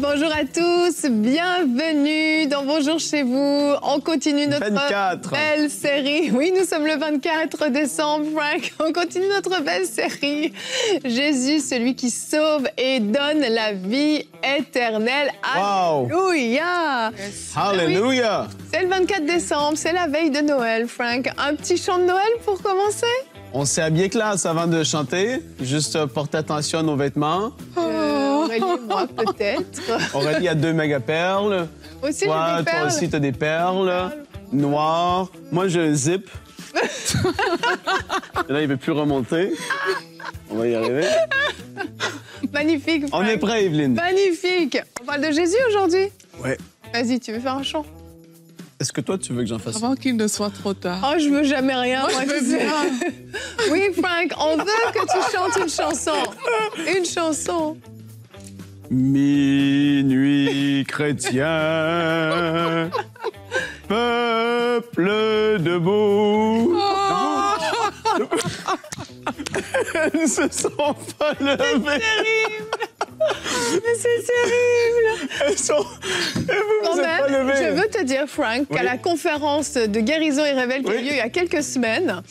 Bonjour à tous, bienvenue dans Bonjour chez vous. On continue notre 24. Belle série. Oui, nous sommes le 24 décembre, Frank. On continue notre belle série. Jésus, celui qui sauve et donne la vie éternelle. Wow. Alléluia. Yes. Alléluia. C'est le 24 décembre, c'est la veille de Noël, Frank. Un petit chant de Noël pour commencer? On s'est habillé classe avant de chanter. Juste porter attention à nos vêtements. Aurélie, moi, peut-être. Aurélie a 2 mégaperles. Aussi, toi, j'ai des perles. toi aussi, tu as des perles noires. Moi, j'ai un zip. Et là, il ne veut plus remonter. On va y arriver. Magnifique, Frank. On est prêt, Evelyne. Magnifique. On parle de Jésus aujourd'hui? Ouais. Vas-y, tu veux faire un chant? Est-ce que toi, tu veux que j'en fasse? Avant qu'il ne soit trop tard. Oh, je veux jamais rien, moi, je veux tu sais. bien. Oui, Frank, on veut que tu chantes une chanson. Une chanson. Minuit chrétien, peuple debout. Elles ne se sont pas levées. C'est terrible. Mais c'est terrible. Elles sont... Et vous êtes pas levées. Je veux te dire, Frank, qu'à la conférence de guérison et révèle qui a eu lieu il y a quelques semaines,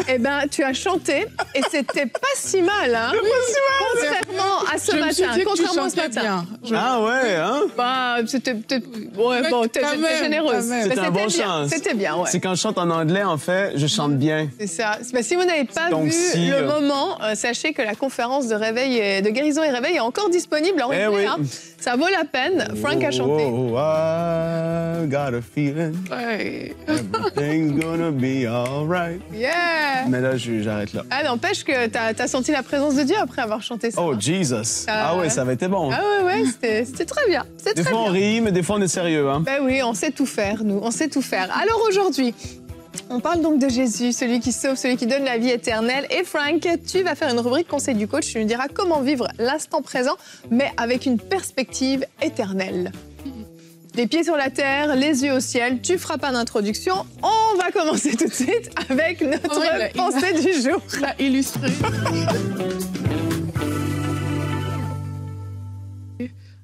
eh ben, tu as chanté et c'était pas si mal, hein? Contrairement à ce matin. Contrairement à ce matin. Ah ouais, hein? Bah, c'était peut-être... Ouais, bon, t'es généreuse. C'était un bon chant. C'était bien, ouais. C'est quand je chante en anglais, en fait, je chante bien. C'est ça. Mais si vous n'avez pas vu le moment, sachez que la conférence de réveil de guérison et réveil est encore disponible en replay. Hein. Ça vaut la peine. Frank a chanté. Oh, I got a feeling everything's gonna be all right. Yeah! Mais là, j'arrête là. Ah, n'empêche que t'as senti la présence de Dieu après avoir chanté ça. Oh, Jesus! Ah ouais, ça avait été bon. Ah ouais, c'était très bien. Des fois, on rit, mais des fois, on est sérieux. Hein? Ben oui, on sait tout faire, nous. On sait tout faire. Alors aujourd'hui, on parle donc de Jésus, celui qui sauve, celui qui donne la vie éternelle. Et Frank, tu vas faire une rubrique conseil du coach. Tu nous diras comment vivre l'instant présent, mais avec une perspective éternelle. Les pieds sur la terre, les yeux au ciel. Tu feras pas d'introduction. On va commencer tout de suite avec notre pensée du jour. Il a illustré.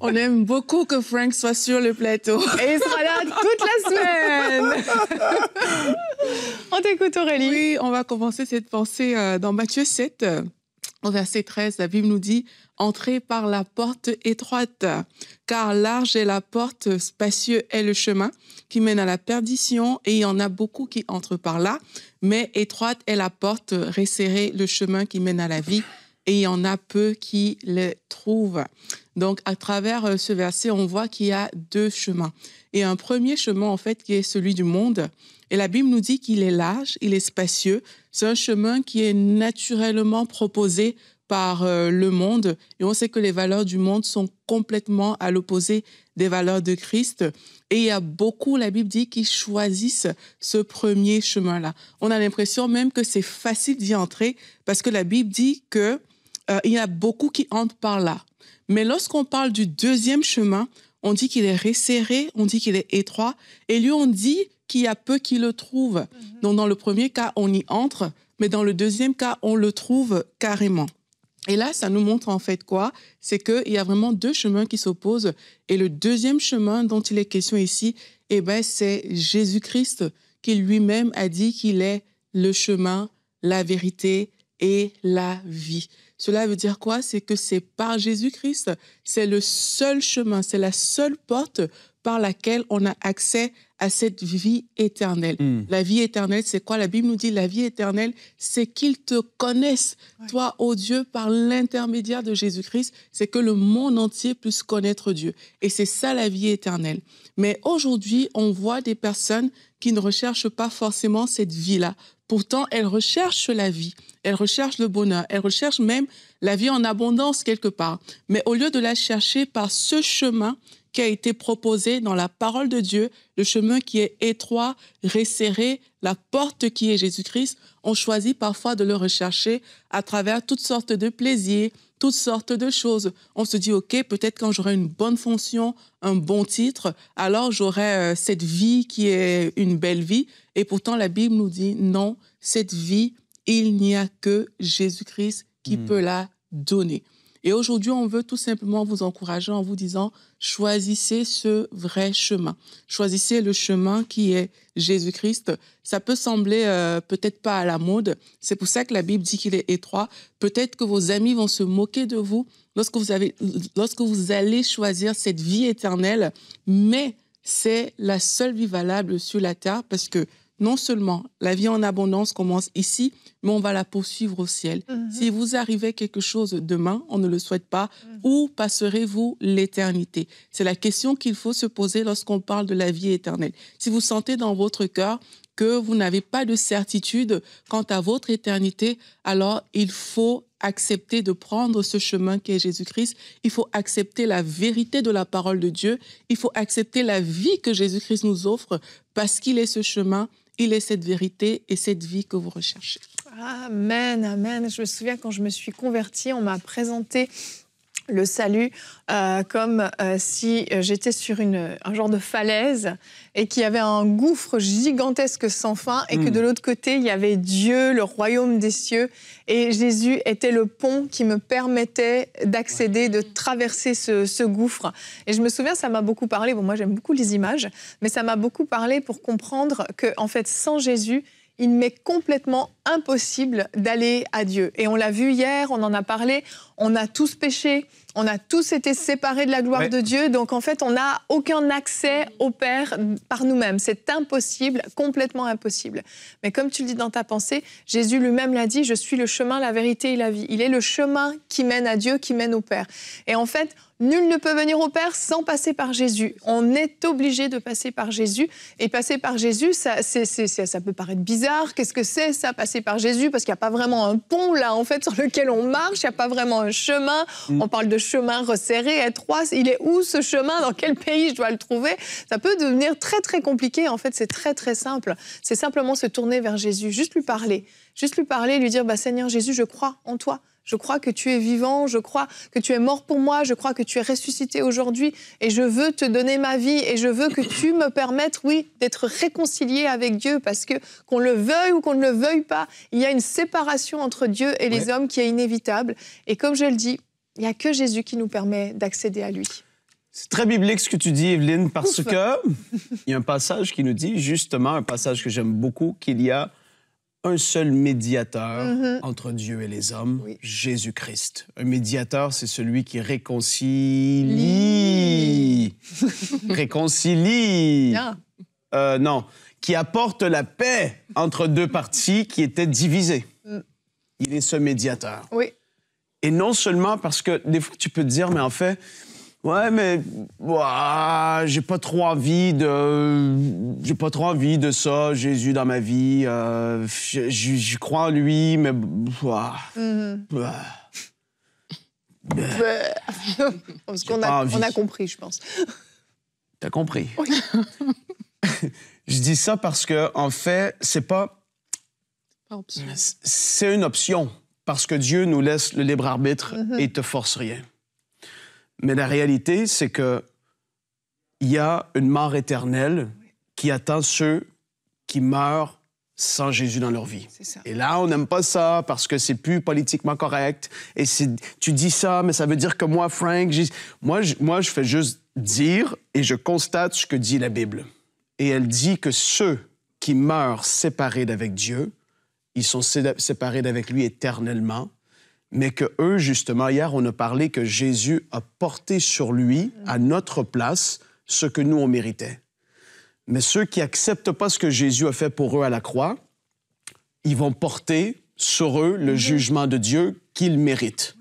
On aime beaucoup que Frank soit sur le plateau. Et il sera là toute la semaine. On t'écoute, Aurélie. Oui, on va commencer cette pensée dans Matthieu 7, au verset 13. La Bible nous dit « Entrez par la porte étroite, car large est la porte, spacieux est le chemin qui mène à la perdition, et il y en a beaucoup qui entrent par là. Mais étroite est la porte, resserré le chemin qui mène à la vie, et il y en a peu qui le trouvent. » Donc, à travers ce verset, on voit qu'il y a 2 chemins. Et un premier chemin, en fait, qui est celui du monde. Et la Bible nous dit qu'il est large, il est spacieux. C'est un chemin qui est naturellement proposé par le monde. Et on sait que les valeurs du monde sont complètement à l'opposé des valeurs de Christ. Et il y a beaucoup, la Bible dit, qui choisissent ce premier chemin-là. On a l'impression même que c'est facile d'y entrer parce que la Bible dit qu'il y a beaucoup qui entrent par là. Mais lorsqu'on parle du deuxième chemin, on dit qu'il est resserré, on dit qu'il est étroit, et lui, on dit qu'il y a peu qui le trouvent. Donc, dans le premier cas, on y entre, mais dans le deuxième cas, on le trouve carrément. Et là, ça nous montre en fait quoi? C'est qu'il y a vraiment 2 chemins qui s'opposent, et le deuxième chemin dont il est question ici, eh ben, c'est Jésus-Christ qui lui-même a dit qu'il est le chemin, la vérité et la vie. Cela veut dire quoi? C'est que c'est par Jésus-Christ, c'est le seul chemin, c'est la seule porte par laquelle on a accès à cette vie éternelle. La vie éternelle, c'est quoi? La Bible nous dit la vie éternelle, c'est qu'ils te connaissent, toi, ô Dieu, par l'intermédiaire de Jésus-Christ, c'est que le monde entier puisse connaître Dieu. Et c'est ça la vie éternelle. Mais aujourd'hui, on voit des personnes qui ne recherchent pas forcément cette vie-là. Pourtant, elles recherchent la vie, elles recherchent le bonheur, elles recherchent même la vie en abondance quelque part. Mais au lieu de la chercher par ce chemin qui a été proposé dans la parole de Dieu, le chemin qui est étroit, resserré, la porte qui est Jésus-Christ, on choisit parfois de le rechercher à travers toutes sortes de plaisirs, toutes sortes de choses. On se dit, OK, peut-être quand j'aurai une bonne fonction, un bon titre, alors j'aurai cette vie qui est une belle vie. Et pourtant, la Bible nous dit, non, cette vie, il n'y a que Jésus-Christ qui peut la donner. Et aujourd'hui, on veut tout simplement vous encourager en vous disant, choisissez ce vrai chemin. Choisissez le chemin qui est Jésus-Christ. Ça peut sembler peut-être pas à la mode. C'est pour ça que la Bible dit qu'il est étroit. Peut-être que vos amis vont se moquer de vous lorsque vous allez choisir cette vie éternelle. Mais c'est la seule vie valable sur la terre parce que non seulement la vie en abondance commence ici, mais on va la poursuivre au ciel. Si vous arrivez quelque chose demain, on ne le souhaite pas, où passerez-vous l'éternité? C'est la question qu'il faut se poser lorsqu'on parle de la vie éternelle. Si vous sentez dans votre cœur que vous n'avez pas de certitude quant à votre éternité, alors il faut accepter de prendre ce chemin qui est Jésus-Christ. Il faut accepter la vérité de la parole de Dieu. Il faut accepter la vie que Jésus-Christ nous offre parce qu'il est ce chemin, il est cette vérité et cette vie que vous recherchez. Amen, amen. Je me souviens quand je me suis convertie, on m'a présenté le salut comme si j'étais sur un genre de falaise et qu'il y avait un gouffre gigantesque sans fin et que de l'autre côté, il y avait Dieu, le royaume des cieux et Jésus était le pont qui me permettait d'accéder, de traverser ce gouffre. Et je me souviens, ça m'a beaucoup parlé. Bon, moi, j'aime beaucoup les images, mais ça m'a beaucoup parlé pour comprendre que, en fait, sans Jésus, il m'est complètement impossible d'aller à Dieu. Et on l'a vu hier, on en a parlé, on a tous péché, on a tous été séparés de la gloire de Dieu, donc en fait, on n'a aucun accès au Père par nous-mêmes. C'est impossible, complètement impossible. Mais comme tu le dis dans ta pensée, Jésus lui-même l'a dit, je suis le chemin, la vérité et la vie. Il est le chemin qui mène à Dieu, qui mène au Père. Et en fait, nul ne peut venir au Père sans passer par Jésus. On est obligé de passer par Jésus. Et passer par Jésus, ça peut paraître bizarre. Qu'est-ce que c'est, ça, passer par Jésus? Parce qu'il n'y a pas vraiment un pont, là, en fait, sur lequel on marche. Il n'y a pas vraiment un chemin. On parle de chemin resserré, étroit. Il est où, ce chemin? Dans quel pays je dois le trouver? Ça peut devenir très, très compliqué. En fait, c'est très, très simple. C'est simplement se tourner vers Jésus, juste lui parler. Juste lui parler, lui dire, Seigneur Jésus, je crois en toi. Je crois que tu es vivant, je crois que tu es mort pour moi, je crois que tu es ressuscité aujourd'hui et je veux te donner ma vie et je veux que tu me permettes, oui, d'être réconcilié avec Dieu parce que qu'on le veuille ou qu'on ne le veuille pas, il y a une séparation entre Dieu et les hommes qui est inévitable. Et comme je le dis, il n'y a que Jésus qui nous permet d'accéder à lui. C'est très biblique ce que tu dis, Evelyne, parce que il y a un passage qui nous dit, justement, un passage que j'aime beaucoup, qu'il y a un seul médiateur entre Dieu et les hommes, Jésus-Christ. Un médiateur, c'est celui qui réconcilie. Réconcilie. Non, qui apporte la paix entre deux parties qui étaient divisées. Il est ce médiateur. Oui. Et non seulement parce que des fois, tu peux te dire, mais en fait, ouais, mais j'ai pas trop envie de ça, Jésus dans ma vie. Je crois en lui, mais parce qu'on a compris, je pense. T'as compris. Oui. Je dis ça parce que en fait, c'est une option parce que Dieu nous laisse le libre arbitre et te force rien. Mais la réalité, c'est qu'il y a une mort éternelle qui attend ceux qui meurent sans Jésus dans leur vie. Et là, on n'aime pas ça parce que c'est plus politiquement correct. Et tu dis ça, mais ça veut dire que moi, Frank, moi, je fais juste dire et je constate ce que dit la Bible. Et elle dit que ceux qui meurent séparés d'avec Dieu, ils sont séparés d'avec lui éternellement. Mais que eux, justement, hier, on a parlé que Jésus a porté sur lui, à notre place, ce que nous, on méritait. Mais ceux qui n'acceptent pas ce que Jésus a fait pour eux à la croix, ils vont porter sur eux le jugement de Dieu qu'ils méritent.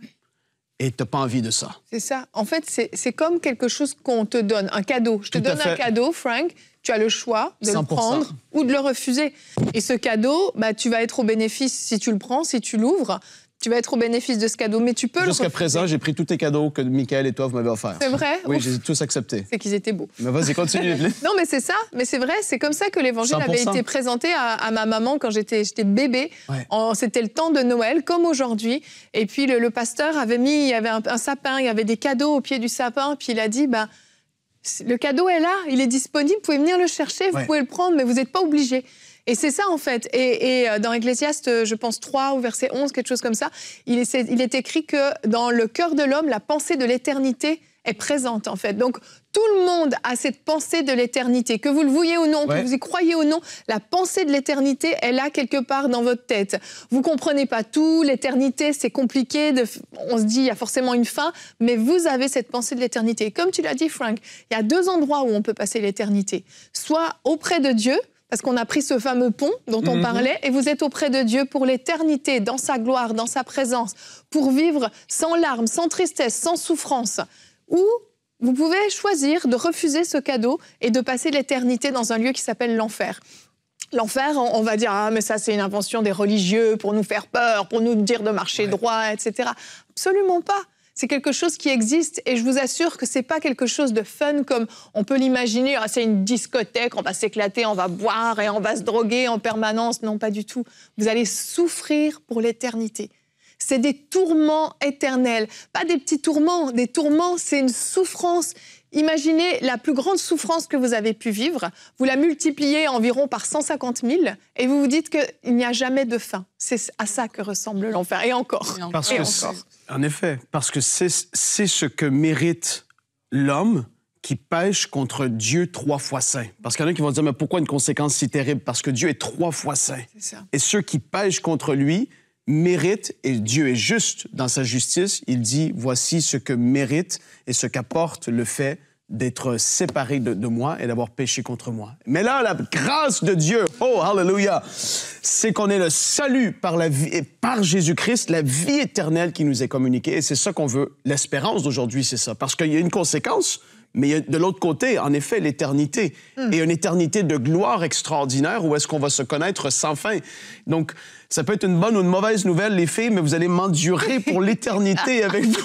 Et tu n'as pas envie de ça. C'est ça. En fait, c'est comme quelque chose qu'on te donne, un cadeau. Je te donne un cadeau, Frank. Tu as le choix de 100%. Le prendre ou de le refuser. Et ce cadeau, tu vas être au bénéfice si tu le prends, si tu l'ouvres. Tu vas être au bénéfice de ce cadeau, mais tu peux le refuser. Jusqu'à présent, j'ai pris tous tes cadeaux que Michael et toi, vous m'avez offerts. C'est vrai? Oui, je les ai tous acceptés. C'est qu'ils étaient beaux. Mais vas-y, continue. Non, mais c'est ça. Mais c'est vrai, c'est comme ça que l'Évangile avait été présenté à ma maman quand j'étais bébé. Ouais. C'était le temps de Noël, comme aujourd'hui. Et puis, le pasteur avait mis, il y avait un sapin, il y avait des cadeaux au pied du sapin. Puis il a dit, le cadeau est là, il est disponible, vous pouvez venir le chercher, vous pouvez le prendre, mais vous n'êtes pas obligés. Et c'est ça, en fait. Et dans Ecclésiaste, je pense 3 ou verset 11, quelque chose comme ça, il est écrit que dans le cœur de l'homme, la pensée de l'éternité est présente, en fait. Donc, tout le monde a cette pensée de l'éternité. Que vous le vouliez ou non, que vous y croyez ou non, la pensée de l'éternité est là quelque part dans votre tête. Vous ne comprenez pas tout, l'éternité, c'est compliqué, on se dit, il y a forcément une fin, mais vous avez cette pensée de l'éternité. Et comme tu l'as dit, Frank, il y a 2 endroits où on peut passer l'éternité. Soit auprès de Dieu, parce qu'on a pris ce fameux pont dont on parlait, et vous êtes auprès de Dieu pour l'éternité, dans sa gloire, dans sa présence, pour vivre sans larmes, sans tristesse, sans souffrance. Ou vous pouvez choisir de refuser ce cadeau et de passer l'éternité dans un lieu qui s'appelle l'enfer. L'enfer, on va dire « Ah, mais ça, c'est une invention des religieux pour nous faire peur, pour nous dire de marcher droit, etc. » Absolument pas. C'est quelque chose qui existe et je vous assure que c'est pas quelque chose de fun comme on peut l'imaginer. Ah, c'est une discothèque, on va s'éclater, on va boire et on va se droguer en permanence. Non, pas du tout. Vous allez souffrir pour l'éternité. C'est des tourments éternels. Pas des petits tourments. Des tourments, c'est une souffrance. Imaginez la plus grande souffrance que vous avez pu vivre. Vous la multipliez environ par 150 000 et vous vous dites qu'il n'y a jamais de fin. C'est à ça que ressemble l'enfer. Et encore. En effet, parce que c'est ce que mérite l'homme qui pêche contre Dieu 3 fois saint. Parce qu'il y en a qui vont dire, mais pourquoi une conséquence si terrible? Parce que Dieu est 3 fois saint. C'est ça. Et ceux qui pêchent contre lui méritent, et Dieu est juste dans sa justice, il dit, voici ce que mérite et ce qu'apporte le fait d'être séparé de moi et d'avoir péché contre moi. Mais là, la grâce de Dieu, oh, hallelujah, c'est qu'on ait le salut par la vie, par Jésus-Christ, la vie éternelle qui nous est communiquée. Et c'est ça qu'on veut. L'espérance d'aujourd'hui, c'est ça. Parce qu'il y a une conséquence, mais il y a de l'autre côté, en effet, l'éternité. Et une éternité de gloire extraordinaire où est-ce qu'on va se connaître sans fin. Donc, ça peut être une bonne ou une mauvaise nouvelle, les filles, mais vous allez m'endurer pour l'éternité avec nous.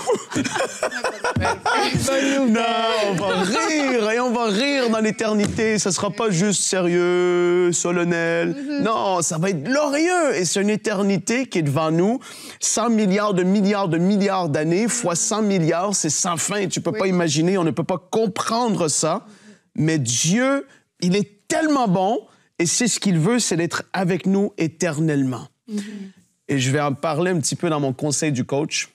Non, on va rire, et on va rire dans l'éternité. Ça sera pas juste sérieux, solennel. Non, ça va être glorieux. Et c'est une éternité qui est devant nous. 100 milliards d'années fois 100 milliards, c'est sans fin. Tu peux pas imaginer, on ne peut pas comprendre ça. Mais Dieu, il est tellement bon, et c'est ce qu'il veut, c'est d'être avec nous éternellement. Et je vais en parler un petit peu dans mon conseil du coach.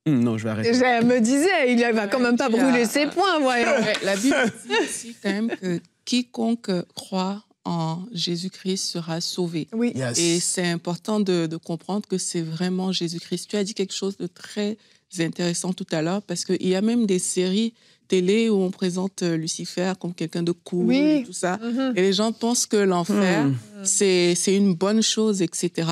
Non, je vais arrêter. Je me disais, il va quand même pas brûler ses poings, voyons. La Bible dit aussi quand même que quiconque croit en Jésus-Christ sera sauvé. Oui. Yes. Et c'est important de comprendre que c'est vraiment Jésus-Christ. Tu as dit quelque chose de très intéressant tout à l'heure, parce qu'il y a même des séries télé où on présente Lucifer comme quelqu'un de cool et tout ça. Et les gens pensent que l'enfer, c'est une bonne chose, etc.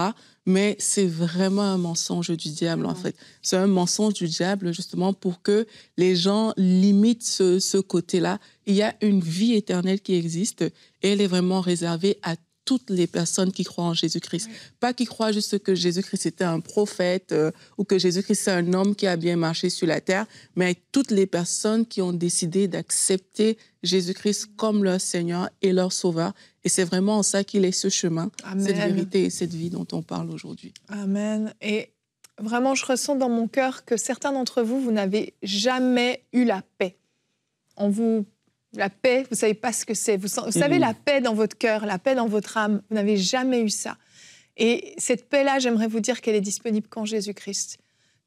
Mais c'est vraiment un mensonge du diable, en fait. C'est un mensonge du diable, justement, pour que les gens limitent ce côté-là. Il y a une vie éternelle qui existe et elle est vraiment réservée à toutes les personnes qui croient en Jésus-Christ. Pas qui croient juste que Jésus-Christ était un prophète ou que Jésus-Christ c'est un homme qui a bien marché sur la terre, mais toutes les personnes qui ont décidé d'accepter Jésus-Christ comme leur Seigneur et leur Sauveur. Et c'est vraiment en ça qu'il est ce chemin, cette vérité et cette vie dont on parle aujourd'hui. Amen. Et vraiment, je ressens dans mon cœur que certains d'entre vous, vous n'avez jamais eu la paix. La paix, vous ne savez pas ce que c'est. Vous savez la paix dans votre cœur, la paix dans votre âme. Vous n'avez jamais eu ça. Et cette paix-là, j'aimerais vous dire qu'elle est disponible qu'en Jésus-Christ.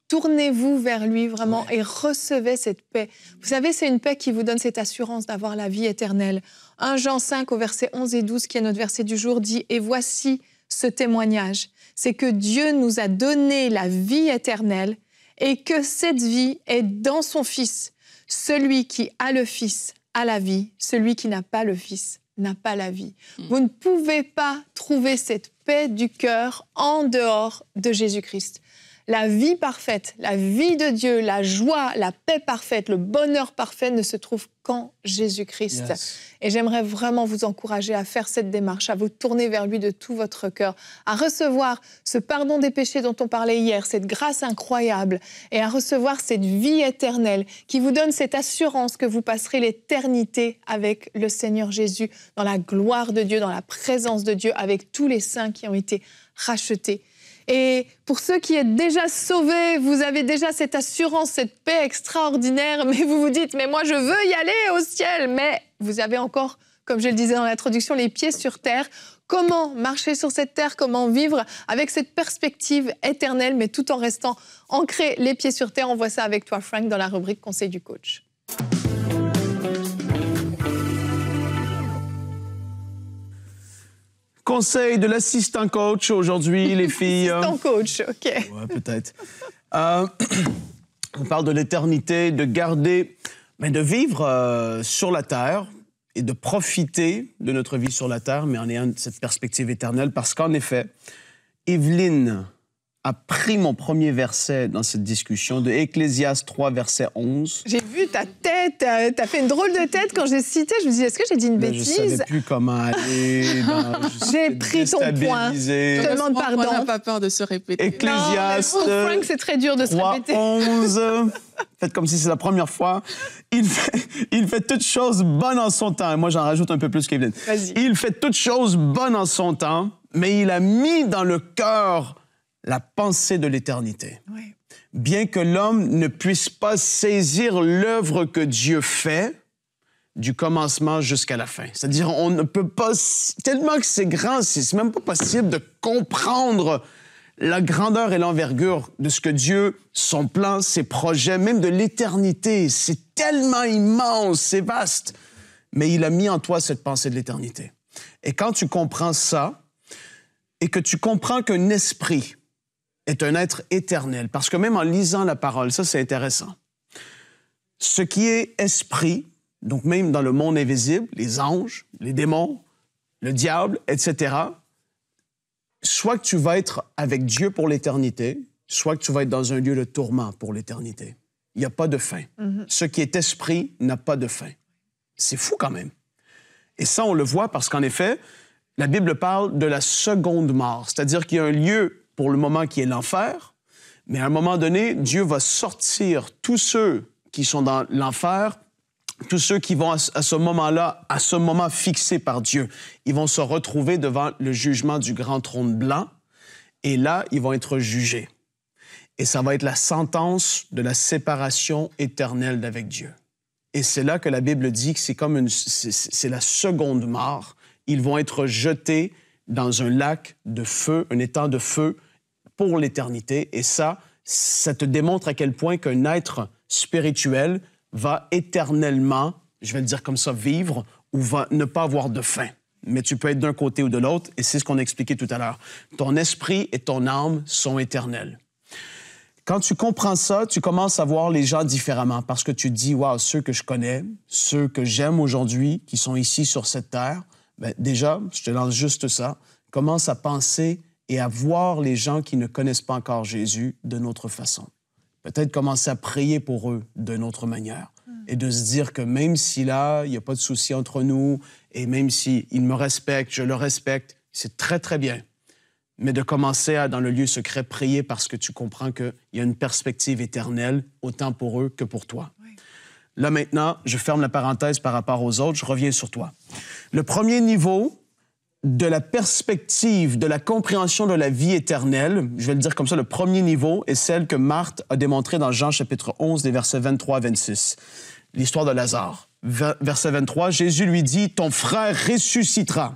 Tournez-vous vers lui vraiment et recevez cette paix. Vous savez, c'est une paix qui vous donne cette assurance d'avoir la vie éternelle. 1 Jean 5 au verset 11 et 12, qui est notre verset du jour, dit « Et voici ce témoignage, c'est que Dieu nous a donné la vie éternelle et que cette vie est dans son Fils. Celui qui a le Fils a la vie, celui qui n'a pas le Fils n'a pas la vie. » Vous ne pouvez pas trouver cette paix du cœur en dehors de Jésus-Christ. La vie parfaite, la vie de Dieu, la joie, la paix parfaite, le bonheur parfait ne se trouve qu'en Jésus-Christ. Yes. Et j'aimerais vraiment vous encourager à faire cette démarche, à vous tourner vers lui de tout votre cœur, à recevoir ce pardon des péchés dont on parlait hier, cette grâce incroyable, et à recevoir cette vie éternelle qui vous donne cette assurance que vous passerez l'éternité avec le Seigneur Jésus, dans la gloire de Dieu, dans la présence de Dieu, avec tous les saints qui ont été rachetés. Et pour ceux qui êtes déjà sauvés, vous avez déjà cette assurance, cette paix extraordinaire, mais vous vous dites « mais moi je veux y aller au ciel », mais vous avez encore comme je le disais dans l'introduction, les pieds sur terre. Comment marcher sur cette terre, comment vivre avec cette perspective éternelle, mais tout en restant ancré les pieds sur terre. On voit ça avec toi, Frank, dans la rubrique Conseil du coach. Conseil de l'assistant coach aujourd'hui, les filles. Assistant coach, OK. Ouais, peut-être. On parle de l'éternité, de garder, mais de vivre sur la terre et de profiter de notre vie sur la terre, mais en ayant cette perspective éternelle, parce qu'en effet, Evelyne a pris mon premier verset dans cette discussion de Ecclésiaste 3, verset 11. J'ai vu ta tête, t'as fait une drôle de tête quand j'ai cité. Je me dis, est-ce que j'ai dit une bêtise? Je ne savais plus comment aller. J'ai pris ton point. Je te demande pardon. On n'a pas peur de se répéter. Ecclésiaste non, pour Frank, c'est très dur de se 3, répéter. 11. Faites comme si c'est la première fois. Il fait toutes choses bonnes en son temps. Et moi, j'en rajoute un peu plus qu'Evelyne. Vas-y. Il fait toutes choses bonnes en son temps, mais il a mis dans le cœur la pensée de l'éternité. Oui. Bien que l'homme ne puisse pas saisir l'œuvre que Dieu fait du commencement jusqu'à la fin. C'est-à-dire, on ne peut pas... Tellement que c'est grand, c'est même pas possible de comprendre la grandeur et l'envergure de ce que Dieu, son plan, ses projets, même de l'éternité. C'est tellement immense, c'est vaste. Mais il a mis en toi cette pensée de l'éternité. Et quand tu comprends ça, et que tu comprends qu'un esprit est un être éternel, parce que même en lisant la parole, ça c'est intéressant. Ce qui est esprit, donc même dans le monde invisible, les anges, les démons, le diable, etc., soit que tu vas être avec Dieu pour l'éternité, soit que tu vas être dans un lieu de tourment pour l'éternité. Il n'y a pas de fin. Ce qui est esprit n'a pas de fin. C'est fou quand même. Et ça, on le voit parce qu'en effet, la Bible parle de la seconde mort, c'est-à-dire qu'il y a un lieu pour le moment qui est l'enfer, mais à un moment donné, Dieu va sortir tous ceux qui sont dans l'enfer, tous ceux qui vont à ce moment-là, à ce moment fixé par Dieu, ils vont se retrouver devant le jugement du grand trône blanc, et là, ils vont être jugés. Et ça va être la sentence de la séparation éternelle d'avec Dieu. Et c'est là que la Bible dit que c'est la seconde mort. Ils vont être jetés dans un lac de feu, un étang de feu pour l'éternité. Et ça te démontre à quel point qu'un être spirituel va éternellement, je vais le dire comme ça, vivre ou va ne pas avoir de fin. Mais tu peux être d'un côté ou de l'autre, et c'est ce qu'on a expliqué tout à l'heure. Ton esprit et ton âme sont éternels. Quand tu comprends ça, tu commences à voir les gens différemment parce que tu te dis, wow, ceux que je connais, ceux que j'aime aujourd'hui, qui sont ici sur cette terre, bien, déjà, je te lance juste ça, commence à penser et à voir les gens qui ne connaissent pas encore Jésus d'une autre façon. Peut-être commencer à prier pour eux d'une autre manière et de se dire que même si là, il n'y a pas de souci entre nous et même s'ils me respectent, je le respecte, c'est très, très bien. Mais de commencer à, dans le lieu secret, prier parce que tu comprends qu'il y a une perspective éternelle, autant pour eux que pour toi. Oui. Là, maintenant, je ferme la parenthèse par rapport aux autres, je reviens sur toi. Le premier niveau de la perspective, de la compréhension de la vie éternelle, je vais le dire comme ça, le premier niveau est celle que Marthe a démontrée dans Jean chapitre 11, des versets 23 à 26. L'histoire de Lazare. Verset 23, Jésus lui dit, « Ton frère ressuscitera. »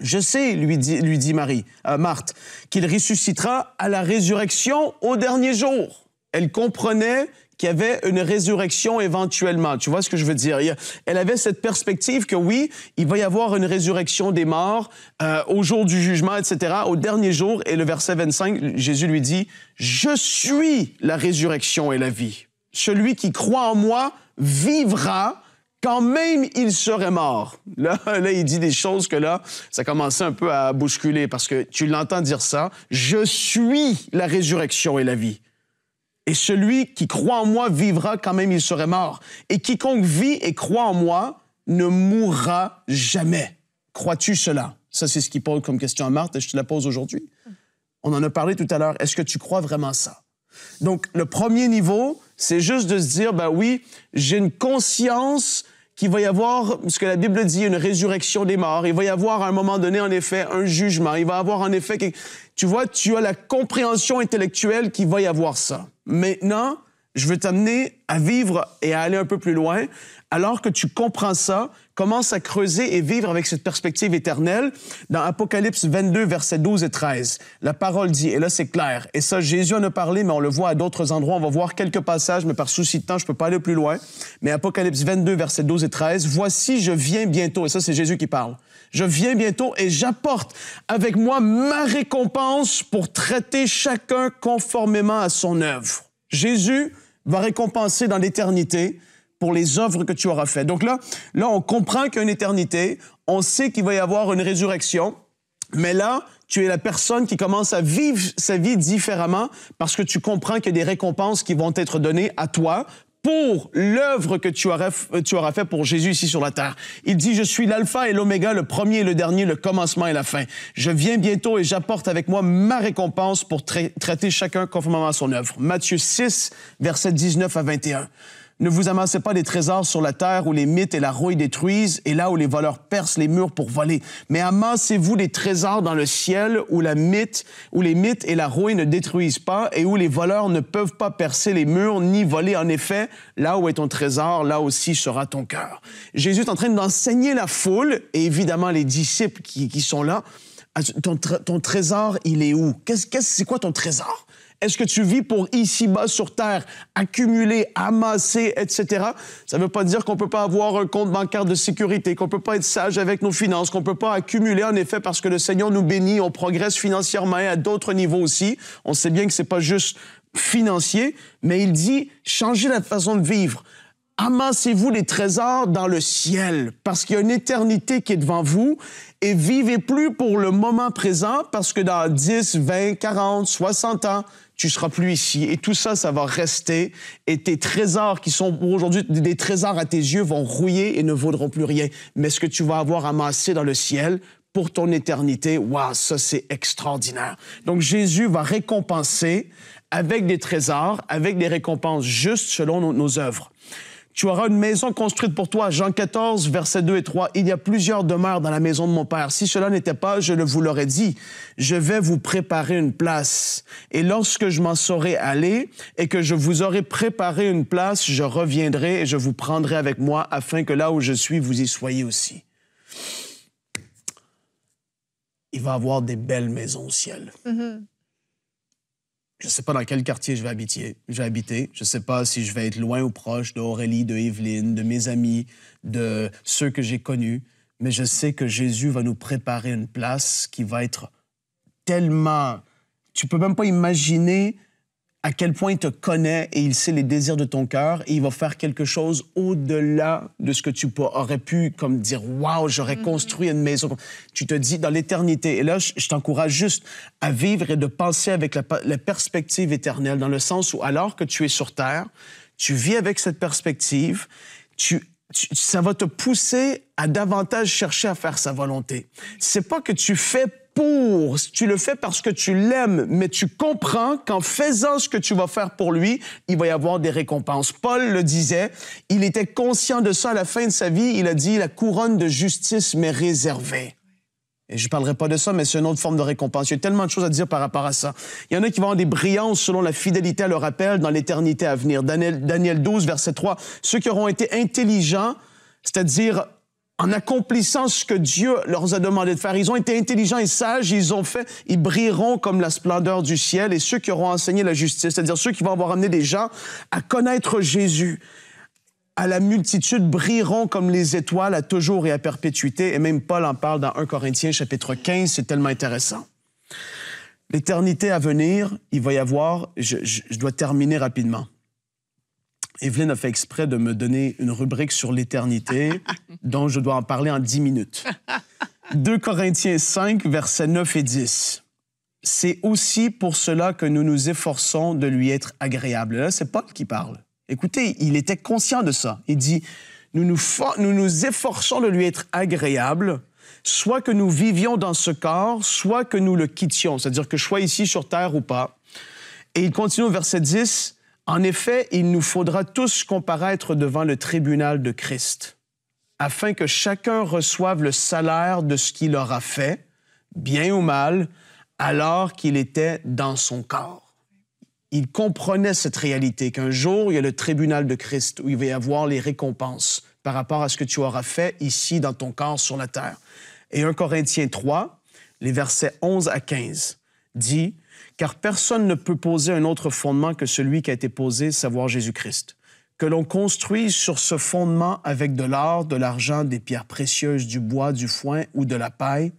Je sais, lui dit Marthe, qu'il ressuscitera à la résurrection au dernier jour. Elle comprenait qu'il y avait une résurrection éventuellement. Tu vois ce que je veux dire? Elle avait cette perspective que oui, il va y avoir une résurrection des morts au jour du jugement, etc., au dernier jour. Et le verset 25, Jésus lui dit, « Je suis la résurrection et la vie. Celui qui croit en moi vivra quand même il serait mort. » Là, il dit des choses que là, ça commençait un peu à bousculer parce que tu l'entends dire ça. « Je suis la résurrection et la vie. Et celui qui croit en moi vivra quand même il serait mort. Et quiconque vit et croit en moi ne mourra jamais. » Crois-tu cela? Ça, c'est ce qu'il pose comme question à Marthe et je te la pose aujourd'hui. On en a parlé tout à l'heure. Est-ce que tu crois vraiment ça? Donc, le premier niveau, c'est juste de se dire, ben oui, j'ai une conscience qu'il va y avoir, ce que la Bible dit, une résurrection des morts. Il va y avoir à un moment donné, en effet, un jugement. Il va y avoir en effet... Tu vois, tu as la compréhension intellectuelle qu'il va y avoir ça. Maintenant, Je veux t'amener à vivre et à aller un peu plus loin. Alors que tu comprends ça, commence à creuser et vivre avec cette perspective éternelle. Dans Apocalypse 22, versets 12 et 13, la parole dit, et là c'est clair, et ça Jésus en a parlé, mais on le voit à d'autres endroits, on va voir quelques passages, mais par souci de temps, je ne peux pas aller plus loin. Mais Apocalypse 22, versets 12 et 13, « Voici, je viens bientôt », et ça c'est Jésus qui parle. « Je viens bientôt et j'apporte avec moi ma récompense pour traiter chacun conformément à son œuvre. » Jésus va récompenser dans l'éternité pour les œuvres que tu auras faites. Donc là, on comprend qu'il y a une éternité, on sait qu'il va y avoir une résurrection, mais là, tu es la personne qui commence à vivre sa vie différemment parce que tu comprends qu'il y a des récompenses qui vont être données à toi pour l'œuvre que tu auras fait pour Jésus ici sur la terre. Il dit, « Je suis l'alpha et l'oméga, le premier et le dernier, le commencement et la fin. Je viens bientôt et j'apporte avec moi ma récompense pour traiter chacun conformément à son œuvre. » Matthieu 6, versets 19 à 21. Ne vous amassez pas des trésors sur la terre où les mythes et la rouille détruisent et là où les voleurs percent les murs pour voler. Mais amassez-vous des trésors dans le ciel où les mythes et la rouille ne détruisent pas et où les voleurs ne peuvent pas percer les murs ni voler. En effet, là où est ton trésor, là aussi sera ton cœur. Jésus est en train d'enseigner la foule et évidemment les disciples qui sont là. Ton trésor, il est où? C'est quoi ton trésor? Est-ce que tu vis pour ici-bas sur terre, accumuler, amasser, etc.? Ça ne veut pas dire qu'on ne peut pas avoir un compte bancaire de sécurité, qu'on ne peut pas être sage avec nos finances, qu'on ne peut pas accumuler, en effet, parce que le Seigneur nous bénit, on progresse financièrement et à d'autres niveaux aussi. On sait bien que ce n'est pas juste financier, mais il dit, changez la façon de vivre. Amassez-vous les trésors dans le ciel, parce qu'il y a une éternité qui est devant vous, et vivez plus pour le moment présent, parce que dans 10, 20, 40, 60 ans, tu seras plus ici. Et tout ça, ça va rester. Et tes trésors qui sont aujourd'hui des trésors à tes yeux vont rouiller et ne vaudront plus rien. Mais ce que tu vas avoir amassé dans le ciel pour ton éternité, waouh, ça c'est extraordinaire. Donc Jésus va récompenser avec des trésors, avec des récompenses justes selon nos œuvres. Tu auras une maison construite pour toi. Jean 14, versets 2 et 3. « Il y a plusieurs demeures dans la maison de mon Père. Si cela n'était pas, je vous l'aurais dit. Je vais vous préparer une place. Et lorsque je m'en saurai aller et que je vous aurai préparé une place, je reviendrai et je vous prendrai avec moi afin que là où je suis, vous y soyez aussi. » Il va y avoir des belles maisons au ciel. Mm-hmm. Je ne sais pas dans quel quartier je vais habiter. Je ne sais pas si je vais être loin ou proche d'Aurélie, de Evelyne, de mes amis, de ceux que j'ai connus. Mais je sais que Jésus va nous préparer une place qui va être tellement... Tu ne peux même pas imaginer à quel point il te connaît et il sait les désirs de ton cœur et il va faire quelque chose au-delà de ce que tu aurais pu comme dire « Wow, j'aurais construit une maison ». Tu te dis dans l'éternité. Et là, je t'encourage juste à vivre et de penser avec la perspective éternelle, dans le sens où alors que tu es sur terre, tu vis avec cette perspective, ça va te pousser à davantage chercher à faire sa volonté. C'est pas que tu le fais parce que tu l'aimes, mais tu comprends qu'en faisant ce que tu vas faire pour lui, il va y avoir des récompenses. Paul le disait, il était conscient de ça à la fin de sa vie, il a dit « La couronne de justice m'est réservée ». Et je ne parlerai pas de ça, mais c'est une autre forme de récompense. Il y a tellement de choses à dire par rapport à ça. Il y en a qui vont avoir des brillances selon la fidélité à leur appel dans l'éternité à venir. Daniel 12, verset 3, « Ceux qui auront été intelligents, c'est-à-dire en accomplissant ce que Dieu leur a demandé de faire. Ils ont été intelligents et sages, ils brilleront comme la splendeur du ciel. Et ceux qui auront enseigné la justice, c'est-à-dire ceux qui vont avoir amené des gens à connaître Jésus, à la multitude, brilleront comme les étoiles à toujours et à perpétuité. Et même Paul en parle dans 1 Corinthiens, chapitre 15, c'est tellement intéressant. L'éternité à venir, il va y avoir... Je dois terminer rapidement. Evelyne a fait exprès de me donner une rubrique sur l'éternité dont je dois en parler en 10 minutes. 2 Corinthiens 5, versets 9 et 10. « C'est aussi pour cela que nous nous efforçons de lui être agréable. » Là, c'est Paul qui parle. Écoutez, il était conscient de ça. Il dit, nous nous efforçons de lui être agréable, soit que nous vivions dans ce corps, soit que nous le quittions, c'est-à-dire que je sois ici sur terre ou pas. Et il continue au verset 10, « En effet, il nous faudra tous comparaître devant le tribunal de Christ, afin que chacun reçoive le salaire de ce qu'il aura fait, bien ou mal, alors qu'il était dans son corps. » il comprenait cette réalité, qu'un jour, il y a le tribunal de Christ où il va y avoir les récompenses par rapport à ce que tu auras fait ici dans ton corps sur la terre. Et 1 Corinthiens 3, les versets 11 à 15, dit « Car personne ne peut poser un autre fondement que celui qui a été posé, savoir Jésus-Christ. Que l'on construise sur ce fondement avec de l'or, de l'argent, des pierres précieuses, du bois, du foin ou de la paille,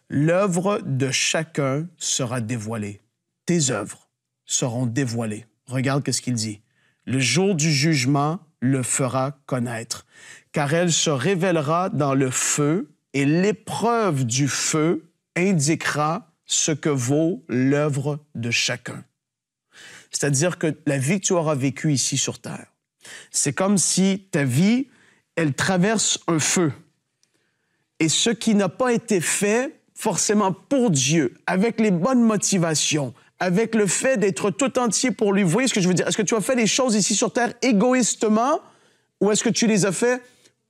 l'œuvre de chacun sera dévoilée. Tes œuvres seront dévoilées. » Regarde ce qu'il dit. « Le jour du jugement le fera connaître, car elle se révélera dans le feu, et l'épreuve du feu indiquera ce que vaut l'œuvre de chacun. » C'est-à-dire que la vie que tu auras vécue ici sur Terre, c'est comme si ta vie, elle traverse un feu. Et ce qui n'a pas été fait forcément pour Dieu, avec les bonnes motivations, avec le fait d'être tout entier pour lui. Vous voyez ce que je veux dire? Est-ce que tu as fait les choses ici sur Terre égoïstement ou est-ce que tu les as fait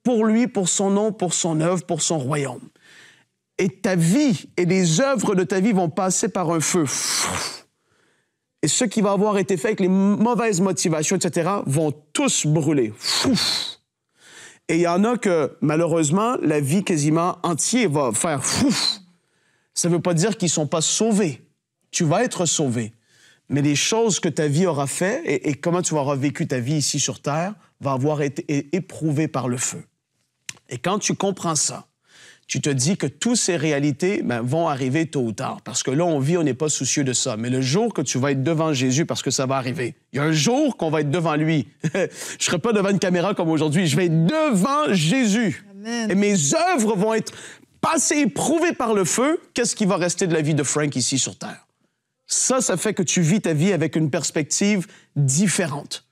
pour lui, pour son nom, pour son œuvre, pour son royaume? Et ta vie et les œuvres de ta vie vont passer par un feu. Et ce qui va avoir été fait avec les mauvaises motivations, etc., vont tous brûler. Et il y en a que, malheureusement, la vie quasiment entière va faire fouf. Ça ne veut pas dire qu'ils ne sont pas sauvés. Tu vas être sauvé. Mais les choses que ta vie aura fait et comment tu auras vécu ta vie ici sur Terre va avoir été éprouvées par le feu. Et quand tu comprends ça, tu te dis que toutes ces réalités vont arriver tôt ou tard. Parce que là, on vit, on n'est pas soucieux de ça. Mais le jour que tu vas être devant Jésus, parce que ça va arriver, il y a un jour qu'on va être devant lui. Je ne serai pas devant une caméra comme aujourd'hui. Je vais être devant Jésus. Amen. Et mes œuvres vont être passées, éprouvées par le feu. Qu'est-ce qui va rester de la vie de Frank ici sur Terre? Ça fait que tu vis ta vie avec une perspective différente.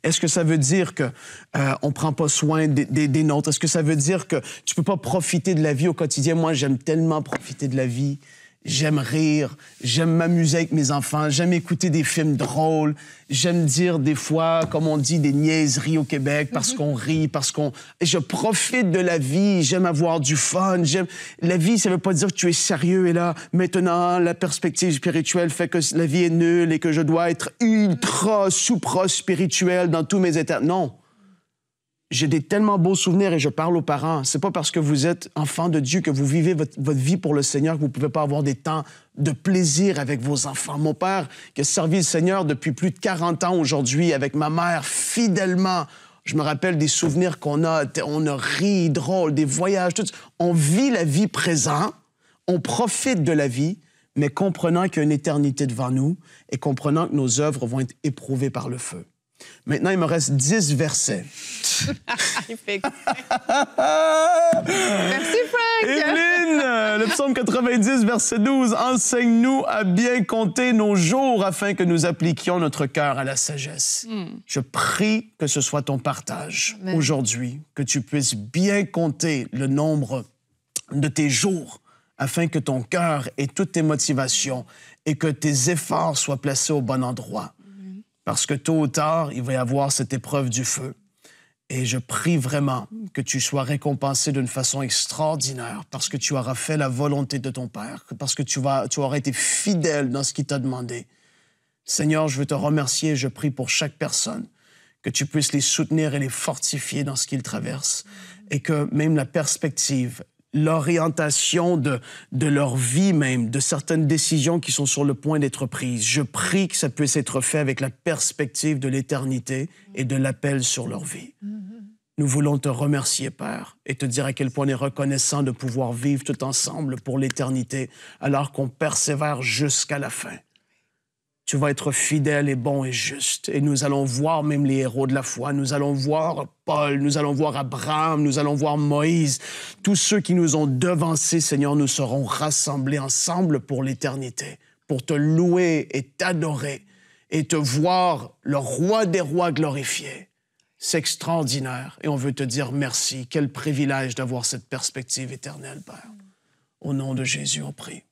Est-ce que ça veut dire qu'on ne prend pas soin des nôtres? Est-ce que ça veut dire que tu ne peux pas profiter de la vie au quotidien? Moi, j'aime tellement profiter de la vie. J'aime rire, j'aime m'amuser avec mes enfants, j'aime écouter des films drôles, j'aime dire des fois, comme on dit, des niaiseries au Québec parce qu'on rit, parce qu'on... Je profite de la vie, j'aime avoir du fun, La vie, ça ne veut pas dire que tu es sérieux et là, maintenant, la perspective spirituelle fait que la vie est nulle et que je dois être ultra, supra-spirituel dans tous mes états. Non. J'ai des tellement beaux souvenirs et je parle aux parents. C'est pas parce que vous êtes enfant de Dieu que vous vivez votre vie pour le Seigneur que vous pouvez pas avoir des temps de plaisir avec vos enfants. Mon père, qui a servi le Seigneur depuis plus de 40 ans aujourd'hui, avec ma mère, fidèlement, je me rappelle des souvenirs qu'on a. On a ri, drôle, des voyages, tout ça. On vit la vie présente, on profite de la vie, mais comprenant qu'il y a une éternité devant nous et comprenant que nos œuvres vont être éprouvées par le feu. Maintenant, il me reste 10 versets. Merci, Frank! Evelyne, le psaume 90, verset 12. « Enseigne-nous à bien compter nos jours afin que nous appliquions notre cœur à la sagesse. » Je prie que ce soit ton partage aujourd'hui, que tu puisses bien compter le nombre de tes jours afin que ton cœur ait toutes tes motivations et que tes efforts soient placés au bon endroit. Parce que tôt ou tard, il va y avoir cette épreuve du feu. Et je prie vraiment que tu sois récompensé d'une façon extraordinaire parce que tu auras fait la volonté de ton Père, parce que tu auras été fidèle dans ce qu'il t'a demandé. Seigneur, je veux te remercier et je prie pour chaque personne que tu puisses les soutenir et les fortifier dans ce qu'ils traversent et que même la perspective, l'orientation de leur vie même, de certaines décisions qui sont sur le point d'être prises. Je prie que ça puisse être fait avec la perspective de l'éternité et de l'appel sur leur vie. Nous voulons te remercier, Père, et te dire à quel point on est reconnaissant de pouvoir vivre tout ensemble pour l'éternité, alors qu'on persévère jusqu'à la fin. Tu vas être fidèle et bon et juste. Et nous allons voir même les héros de la foi. Nous allons voir Paul, nous allons voir Abraham, nous allons voir Moïse. Tous ceux qui nous ont devancés, Seigneur, nous serons rassemblés ensemble pour l'éternité, pour te louer et t'adorer et te voir, le roi des rois glorifié. C'est extraordinaire et on veut te dire merci. Quel privilège d'avoir cette perspective éternelle, Père. Au nom de Jésus, on prie.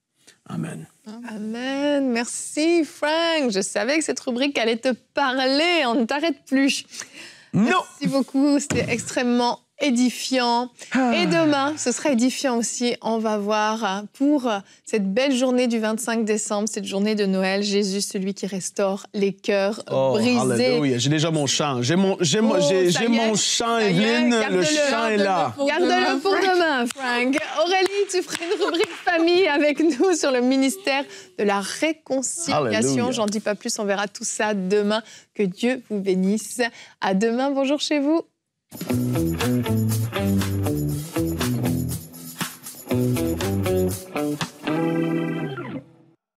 Amen. Amen. Merci, Frank. Je savais que cette rubrique allait te parler. On ne t'arrête plus. Non! Merci beaucoup. C'était extrêmement édifiant. Et demain, ce sera édifiant aussi. On va voir pour cette belle journée du 25 décembre, cette journée de Noël, Jésus, celui qui restaure les cœurs brisés. Alléluia. J'ai déjà mon chant. J'ai mon chant, Evelyne. Le chant est là. Garde-le pour demain, Frank. Aurélie, tu feras une rubrique famille avec nous sur le ministère de la réconciliation. J'en dis pas plus, on verra tout ça demain. Que Dieu vous bénisse. À demain, bonjour chez vous.